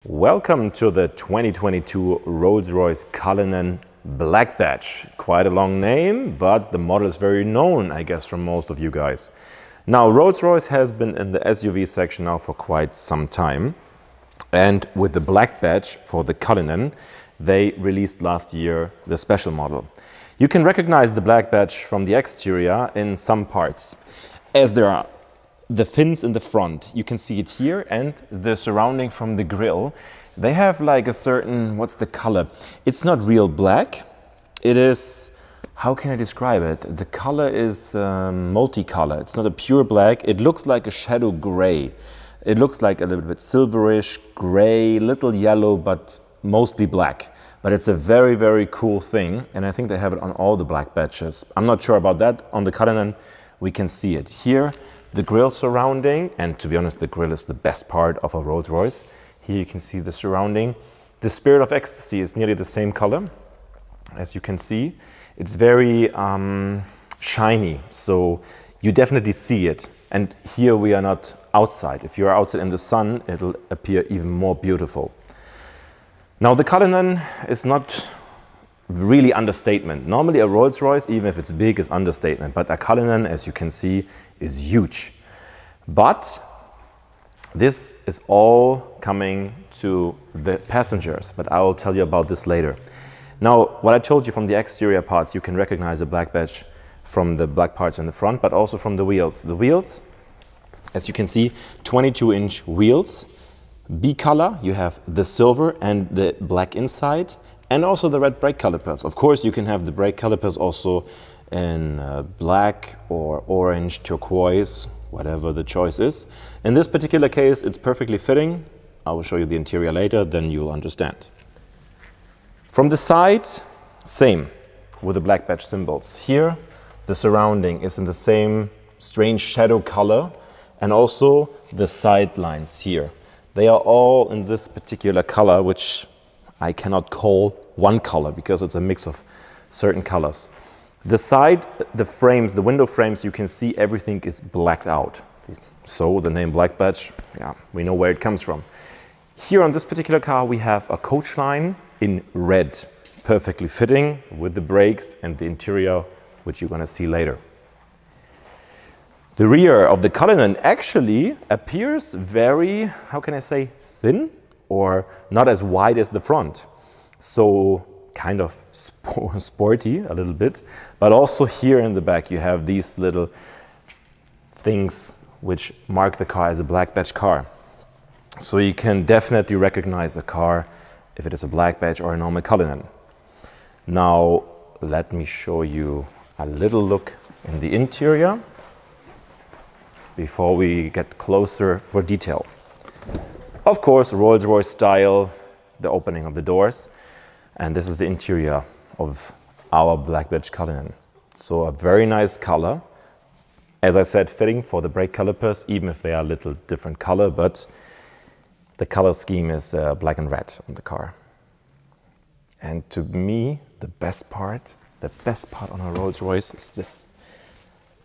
Welcome to the 2022 Rolls-Royce Cullinan Black Badge. Quite a long name, but the model is very known, I guess, from most of you guys. Now, Rolls-Royce has been in the SUV section now for quite some time. And with the Black Badge for the Cullinan, they released last year the special model. You can recognize the Black Badge from the exterior in some parts, as there are the fins in the front. You can see it here, and the surrounding from the grille. They have like a certain, what's the color? It's not real black. It is, how can I describe it? The color is multicolor. It's not a pure black. It looks like a shadow gray. It looks like a little bit silverish, gray, little yellow, but mostly black. But it's a very, very cool thing. And I think they have it on all the Black Badges. I'm not sure about that. On the Cullinan, we can see it here. The grille surrounding, and to be honest, the grille is the best part of a Rolls-Royce. Here you can see the surrounding. The Spirit of Ecstasy is nearly the same color, as you can see. It's very shiny, so you definitely see it. And here we are not outside. If you're outside in the sun, it'll appear even more beautiful. Now, the Cullinan is not really understatement. Normally a Rolls-Royce, even if it's big, is understatement. But a Cullinan, as you can see, is huge. But this is all coming to the passengers. But I will tell you about this later. Now, what I told you from the exterior parts, you can recognize the Black Badge from the black parts in the front, but also from the wheels. The wheels, as you can see, 22-inch wheels. B color, you have the silver and the black inside, and also the red brake calipers. Of course, you can have the brake calipers also in black or orange, turquoise, whatever the choice is. In this particular case, it's perfectly fitting. I will show you the interior later, then you'll understand. From the side, same with the Black Badge symbols. Here, the surrounding is in the same strange shadow color, and also the side lines here. They are all in this particular color, which I cannot call one color because it's a mix of certain colors. The side, the frames, the window frames, you can see everything is blacked out. So the name Black Badge, yeah, we know where it comes from. Here on this particular car, we have a coach line in red, perfectly fitting with the brakes and the interior, which you're going to see later. The rear of the Cullinan actually appears very, how can I say, thin, or not as wide as the front. So kind of sporty a little bit, but also here in the back you have these little things which mark the car as a Black Badge car. So you can definitely recognize a car if it is a Black Badge or a normal Cullinan. Now let me show you a little look in the interior before we get closer for detail. Of course, Rolls-Royce style, the opening of the doors. And this is the interior of our Black Badge Cullinan. So a very nice color. As I said, fitting for the brake calipers, even if they are a little different color, but the color scheme is black and red on the car. And to me, the best part on a Rolls-Royce is this.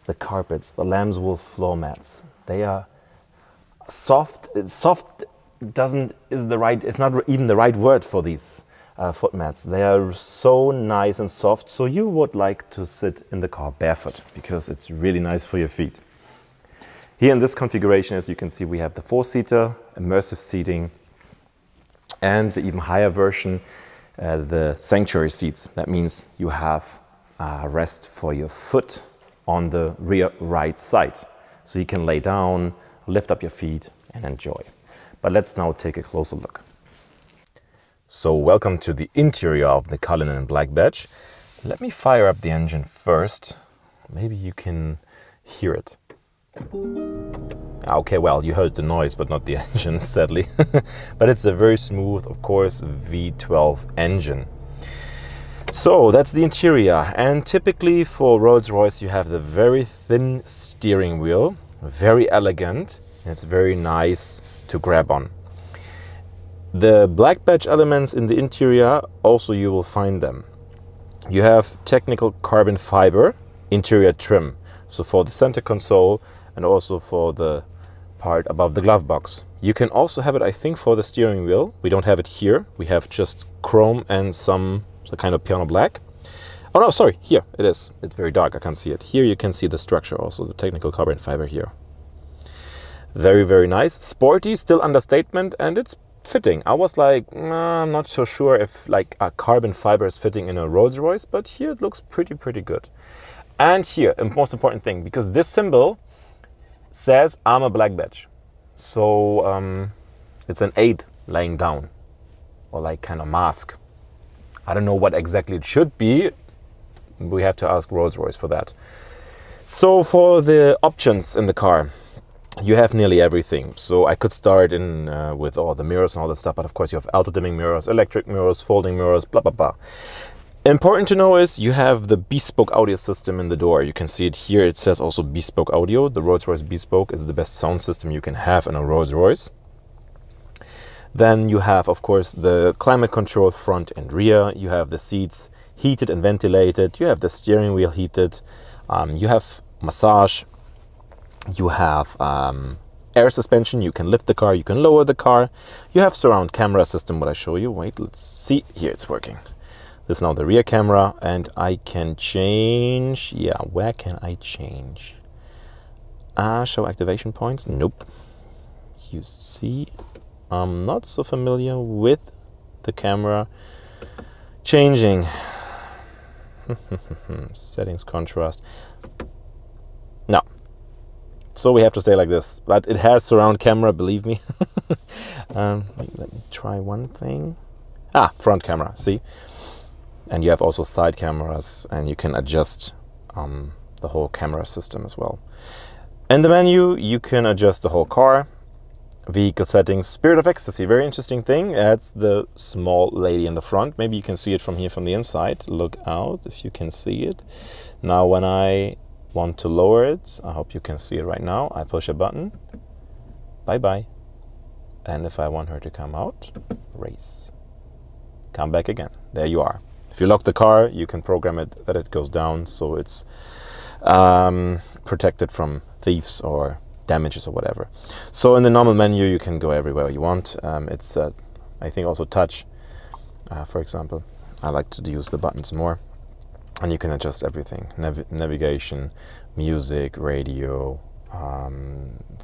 The carpets, the lamb's wool floor mats. They are soft. Soft it's not even the right word for these foot mats. They are so nice and soft, so you would like to sit in the car barefoot because it's really nice for your feet. Here in this configuration, as you can see, we have the four-seater, immersive seating, and the even higher version, the sanctuary seats. That means you have a rest for your foot on the rear right side. So you can lay down, lift up your feet, and enjoy. But let's now take a closer look. So welcome to the interior of the Cullinan Black Badge. Let me fire up the engine first. Maybe you can hear it. Okay, well, you heard the noise, but not the engine, sadly. But it's a very smooth, of course, V12 engine. So that's the interior. And typically for Rolls-Royce, you have the very thin steering wheel, very elegant, and it's very nice to grab on. The Black Badge elements in the interior, also you will find them. You have technical carbon fiber interior trim. So for the center console and also for the part above the glove box. You can also have it, I think, for the steering wheel. We don't have it here. We have just chrome and some kind of piano black. Oh no, sorry, here it is. It's very dark, I can't see it. Here you can see the structure also, the technical carbon fiber here. Very, very nice. Sporty, still understatement, and it's fitting. I was like, I'm not so sure if like a carbon fiber is fitting in a Rolls Royce, but here it looks pretty good. And here, the most important thing, because this symbol says I'm a black badge. So it's an 8 laying down, or like kind of mask. I don't know what exactly it should be. We have to ask Rolls-Royce for that. So for the options in the car, you have nearly everything. So I could start in with all the mirrors and all that stuff, but of course you have auto-dimming mirrors, electric mirrors, folding mirrors, blah, blah, blah. Important to know is you have the Bespoke audio system in the door. You can see it here. It says also Bespoke audio. The Rolls-Royce Bespoke is the best sound system you can have in a Rolls-Royce. Then you have, of course, the climate control front and rear. You have the seats heated and ventilated. You have the steering wheel heated. You have massage. You have air suspension. You can lift the car. You can lower the car. You have surround camera system, what I show you. Wait, let's see. Here it's working. This is now the rear camera, and I can change. Yeah, where can I change? Show activation points. Nope. You see, I'm not so familiar with the camera changing. Settings, contrast. No. So we have to stay like this. But it has surround camera, believe me. Let me try one thing. Front camera, see? And you have also side cameras, and you can adjust the whole camera system as well. In the menu, you can adjust the whole car. Vehicle settings, Spirit of Ecstasy, very interesting thing. That's the small lady in the front. Maybe you can see it from here, from the inside. Look out if you can see it. Now when I want to lower it, I hope you can see it right now. I push a button, bye-bye. And if I want her to come out, race. Come back again, there you are. If you lock the car, you can program it that it goes down, so it's protected from thieves or damages or whatever. So in the normal menu you can go everywhere you want. It's I think also touch, for example. I like to use the buttons more, and you can adjust everything: navigation, music, radio,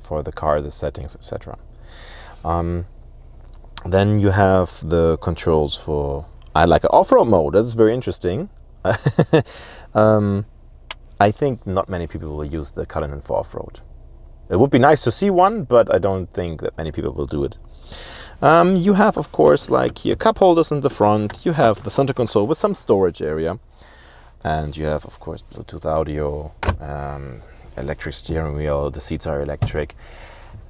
for the car, the settings, etc. Then you have the controls for, I like an off-road mode. That's very interesting. I think not many people will use the Cullinan for off-road. It would be nice to see one, but I don't think that many people will do it. You have, of course, like here, cup holders in the front. You have the center console with some storage area. And you have, of course, Bluetooth audio, electric steering wheel. The seats are electric.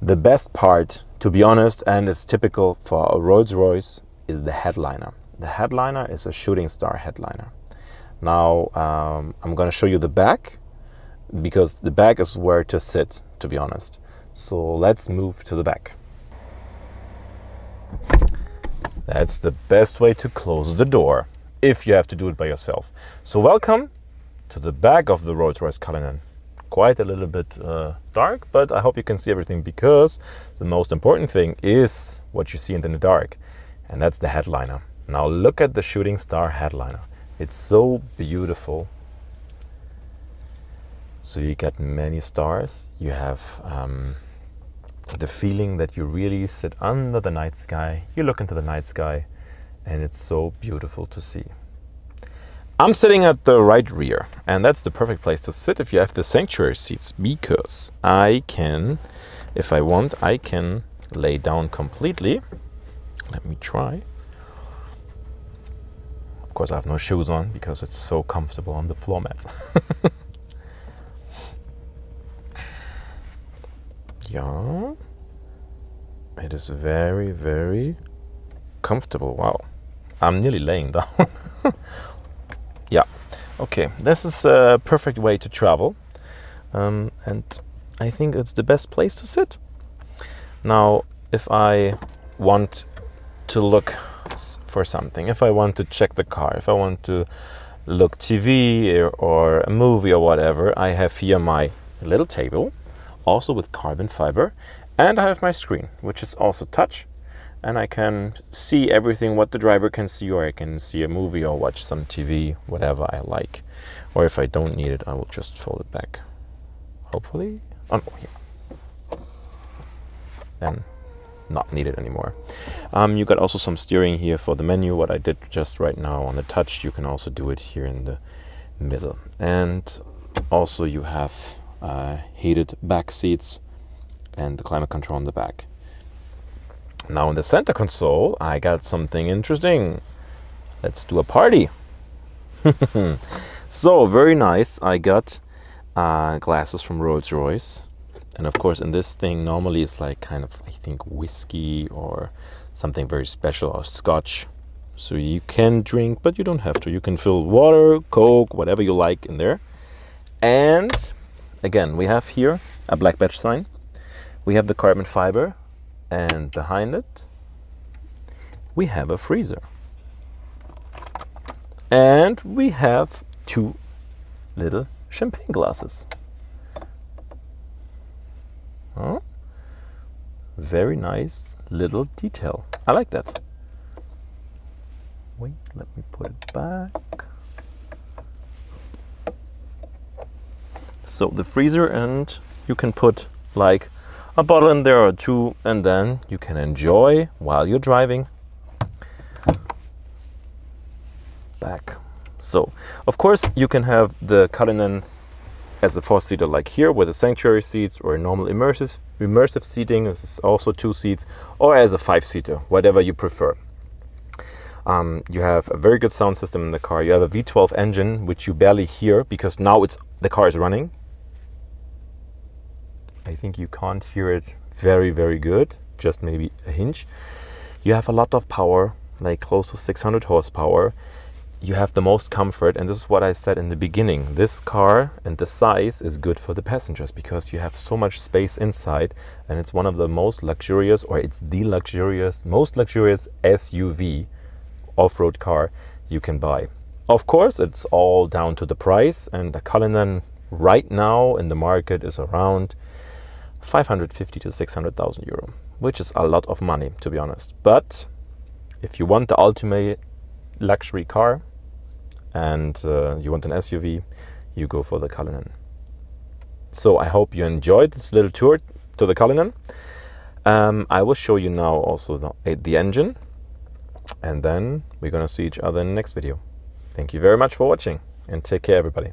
The best part, to be honest, and it's typical for a Rolls-Royce, is the headliner. The headliner is a shooting star headliner. Now, I'm going to show you the back, because the back is where to sit, to be honest. So let's move to the back. That's the best way to close the door, if you have to do it by yourself. So welcome to the back of the Rolls-Royce Cullinan. Quite a little bit dark, but I hope you can see everything, because the most important thing is what you see in the dark, and that's the headliner. Now look at the shooting star headliner. It's so beautiful. So you get many stars. You have the feeling that you really sit under the night sky. You look into the night sky, and it's so beautiful to see. I'm sitting at the right rear, and that's the perfect place to sit if you have the sanctuary seats, because I can, if I want, I can lay down completely. Let me try. Of course, I have no shoes on because it's so comfortable on the floor mats. Yeah, it is very, very comfortable. Wow, I'm nearly laying down. Yeah, okay, this is a perfect way to travel, and I think it's the best place to sit. Now, if I want to look for something, if I want to check the car, if I want to look TV or a movie or whatever, I have here my little table, also with carbon fiber, And I have my screen, which is also touch, and I can see everything what the driver can see, or I can see a movie or watch some TV, whatever I like. Or if I don't need it, I will just fold it back. Hopefully. Oh no, here. Then not needed anymore. You got also some steering here for the menu. What I did just right now on the touch, you can also do it here in the middle. And also you have heated back seats and the climate control on the back. Now in the center console, I got something interesting. Let's do a party. So very nice. I got glasses from Rolls-Royce. And of course in this thing normally it's like kind of, I think, whiskey or something very special, or scotch. So you can drink, but you don't have to. You can fill water, Coke, whatever you like in there. And again, we have here a black badge sign. We have the carbon fiber, and behind it we have a freezer. And we have 2 little champagne glasses. Oh, very nice little detail. I like that. Wait, let me put it back. So the freezer, and you can put like a bottle in there or 2, and then you can enjoy while you're driving. Back. So of course you can have the Cullinan as a 4-seater like here with the sanctuary seats, or normal immersive seating. This is also 2 seats, or as a 5-seater, whatever you prefer. You have a very good sound system in the car. You have a V12 engine, which you barely hear because now the car is running. I think you can't hear it very, very good, just maybe a hinge. You have a lot of power, like close to 600 horsepower. You have the most comfort, and this is what I said in the beginning. This car and the size is good for the passengers because you have so much space inside, and it's one of the most luxurious, or it's the most luxurious SUV off-road car you can buy. Of course, it's all down to the price, and the Cullinan right now in the market is around 550 to 600,000 euro, which is a lot of money, to be honest. But if you want the ultimate luxury car and you want an SUV, you go for the Cullinan. So I hope you enjoyed this little tour to the Cullinan. I will show you now also the engine, and then we're gonna see each other in the next video. Thank you very much for watching, and take care, everybody.